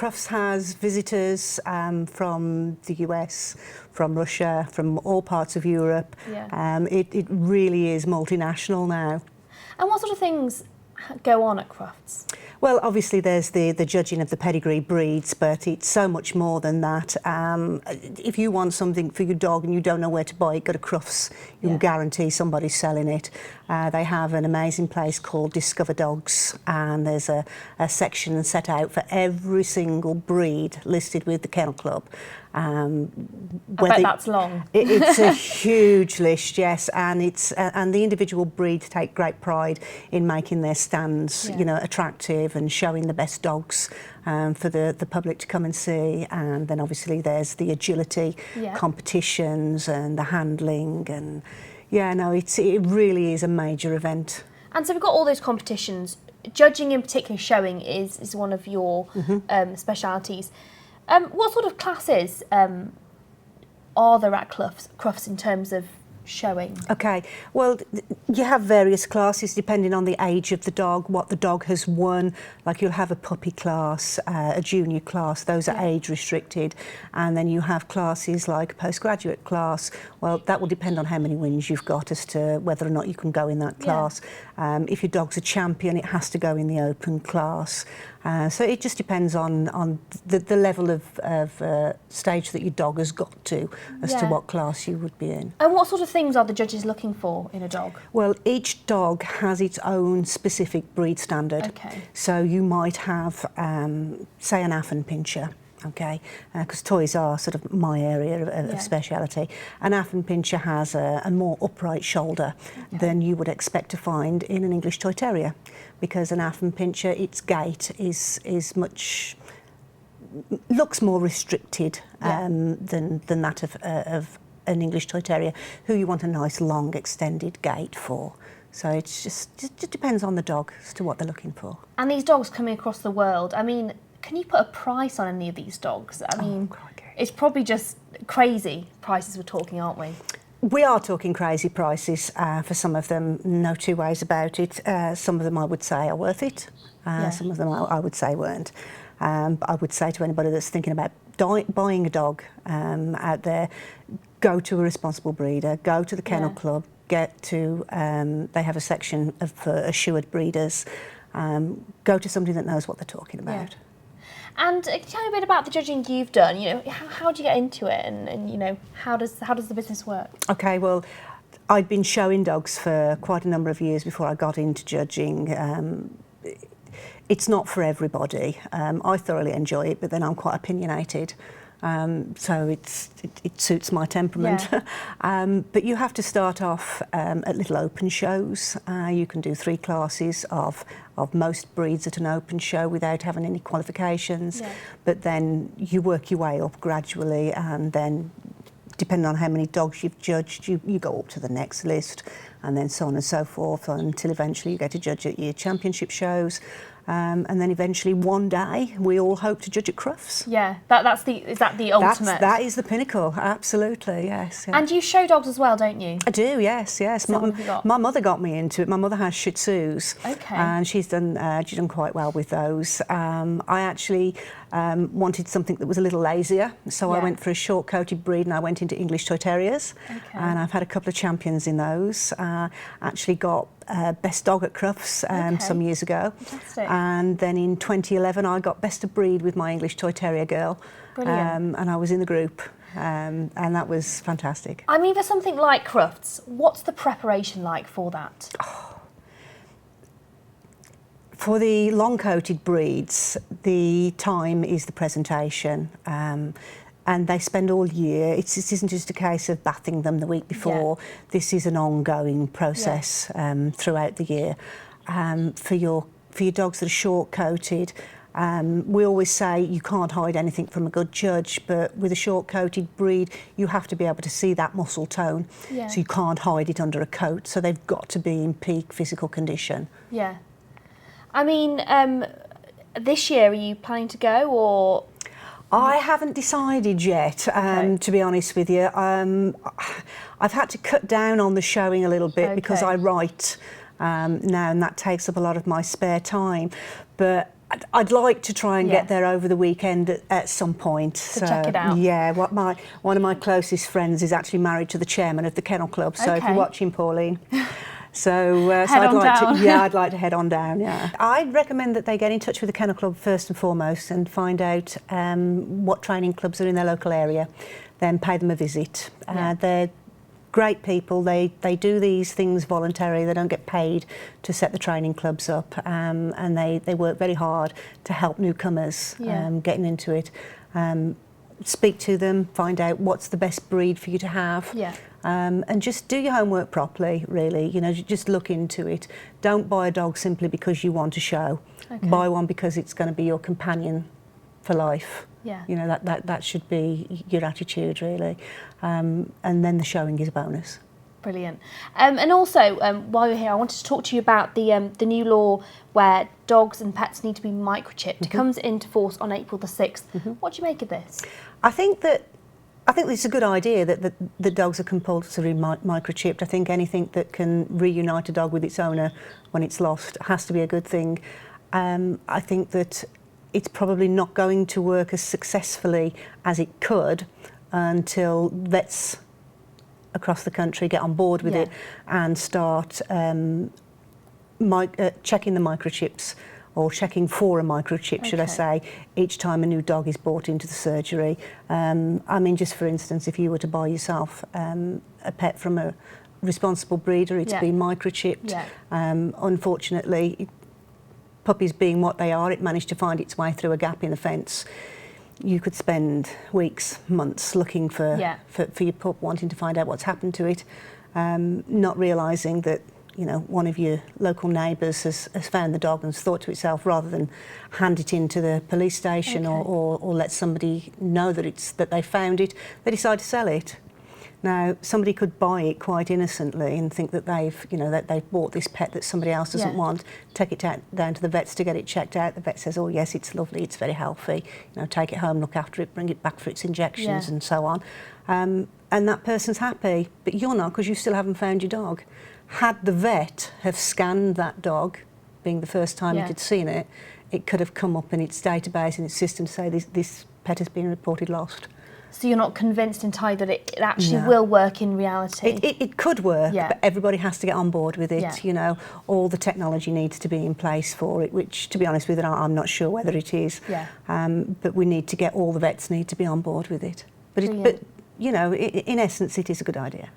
Crufts has visitors from the US, from Russia, from all parts of Europe. Yeah. It really is multinational now. And what sort of things go on at Crufts? Well, obviously there's the judging of the pedigree breeds, but it's so much more than that. If you want something for your dog and you don't know where to buy it, go to Crufts. You can guarantee somebody's selling it. They have an amazing place called Discover Dogs, and there's a section set out for every single breed listed with the Kennel Club. I bet that's long. It's a huge list, yes, and and the individual breeds take great pride in making their stands, you know, attractive and showing the best dogs for the public to come and see. And then obviously there's the agility competitions and the handling, and it really is a major event. And so we've got all those competitions. Judging, in particular showing, is one of your specialities. What sort of classes are there at Crufts in terms of showing? Okay, well, you have various classes depending on the age of the dog, what the dog has won. Like you'll have a puppy class, a junior class, those are age restricted. And then you have classes like a postgraduate class. Well, that will depend on how many wins you've got as to whether or not you can go in that class. If your dog's a champion, it has to go in the open class. So it just depends on the level of stage that your dog has got to as to what class you would be in. And what sort of things are the judges looking for in a dog? Well, each dog has its own specific breed standard. Okay. So you might have, say, an Affenpinscher. Okay, because toys are sort of my area of speciality. An Affenpinscher has a more upright shoulder than you would expect to find in an English Toy Terrier, because an Affenpinscher, its gait looks more restricted than that of an English Toy Terrier, who you want a nice long extended gait for. So it just depends on the dog as to what they're looking for. And these dogs coming across the world, I mean, can you put a price on any of these dogs? I mean, it's probably just crazy prices we're talking, aren't we? We are talking crazy prices for some of them, no two ways about it. Some of them I would say are worth it. Some of them I would say weren't. I would say to anybody that's thinking about buying a dog out there, go to a responsible breeder, go to the Kennel Club, get to, they have a section for assured breeders, go to somebody that knows what they're talking about. And tell me a bit about the judging you've done. You know, how do you get into it, and you know, how does the business work? Okay, well, I'd been showing dogs for quite a number of years before I got into judging. It's not for everybody. I thoroughly enjoy it, but then I'm quite opinionated. So it suits my temperament. But you have to start off at little open shows. You can do 3 classes of most breeds at an open show without having any qualifications. But then you work your way up gradually, and then depending on how many dogs you've judged, you go up to the next list, and then so on and so forth, until eventually you get to judge at your championship shows. And then eventually one day we all hope to judge at Crufts. Yeah, is that the ultimate? That is the pinnacle, absolutely, yes. Yeah. And you show dogs as well, don't you? I do, yes. My mother got me into it. My mother has Shih Tzus, and she's done quite well with those. I actually wanted something that was a little lazier, so I went for a short-coated breed, and I went into English Toy Terriers, and I've had a couple of champions in those. Actually got Best Dog at Crufts some years ago. Fantastic. And then in 2011 I got Best of Breed with my English Toy Terrier girl. Brilliant. And I was in the group, and that was fantastic. I mean, for something like Crufts, what's the preparation like for that? For the long-coated breeds, the time is the presentation. And they spend all year. It isn't just a case of bathing them the week before. This is an ongoing process throughout the year. For your dogs that are short-coated, we always say you can't hide anything from a good judge, but with a short-coated breed, you have to be able to see that muscle tone. So you can't hide it under a coat. So they've got to be in peak physical condition. Yeah. I mean, this year, are you planning to go, or...? I haven't decided yet, to be honest with you. I've had to cut down on the showing a little bit because I write now, and that takes up a lot of my spare time. But I'd like to try and Yeah. get there over the weekend at some point. To check it out. Yeah, one of my closest friends is actually married to the chairman of the Kennel Club. So if Okay. you're watching, Pauline. So Head on down. I'd like to head on down, yeah. I'd recommend that they get in touch with the Kennel Club first and foremost and find out what training clubs are in their local area, then pay them a visit. Yeah. They're great people. They do these things voluntarily. They don't get paid to set the training clubs up, and they work very hard to help newcomers getting into it. Speak to them, find out what's the best breed for you to have. Yeah. And just do your homework properly, really. You know, just look into it. Don't buy a dog simply because you want a show. Okay. Buy one because it's going to be your companion for life. Yeah. You know, that should be your attitude, really. And then the showing is a bonus. Brilliant. And also, while you're here, I wanted to talk to you about the new law where dogs and pets need to be microchipped. It comes into force on April the 6th. What do you make of this? I think it's a good idea that the dogs are compulsory microchipped. I think anything that can reunite a dog with its owner when it's lost has to be a good thing. I think that it's probably not going to work as successfully as it could until vets across the country get on board with it and start checking the microchips, or checking for a microchip, should I say, each time a new dog is brought into the surgery. I mean, just for instance, if you were to buy yourself a pet from a responsible breeder, it's been microchipped. Yeah. Unfortunately, puppies being what they are, it managed to find its way through a gap in the fence. You could spend weeks, months looking for your pup, wanting to find out what's happened to it, not realising that, you know, one of your local neighbours has found the dog and has thought to itself, rather than hand it into the police station or let somebody know that they found it, they decide to sell it. Now, somebody could buy it quite innocently and think that they've bought this pet that somebody else doesn't want, take it down to the vets to get it checked out. The vet says, oh yes, it's lovely, it's very healthy, you know, take it home, look after it, bring it back for its injections and so on. And that person's happy, but you're not, because you still haven't found your dog. Had the vet have scanned that dog, being the first time it had seen it, it could have come up in its database, in its system, to say this pet has been reported lost. So you're not convinced entirely that it actually will work in reality? It could work, but everybody has to get on board with it. Yeah. You know, all the technology needs to be in place for it, which, to be honest with you, I'm not sure whether it is. Yeah. But we need to get all the vets need to be on board with it. But you know, in essence, it is a good idea.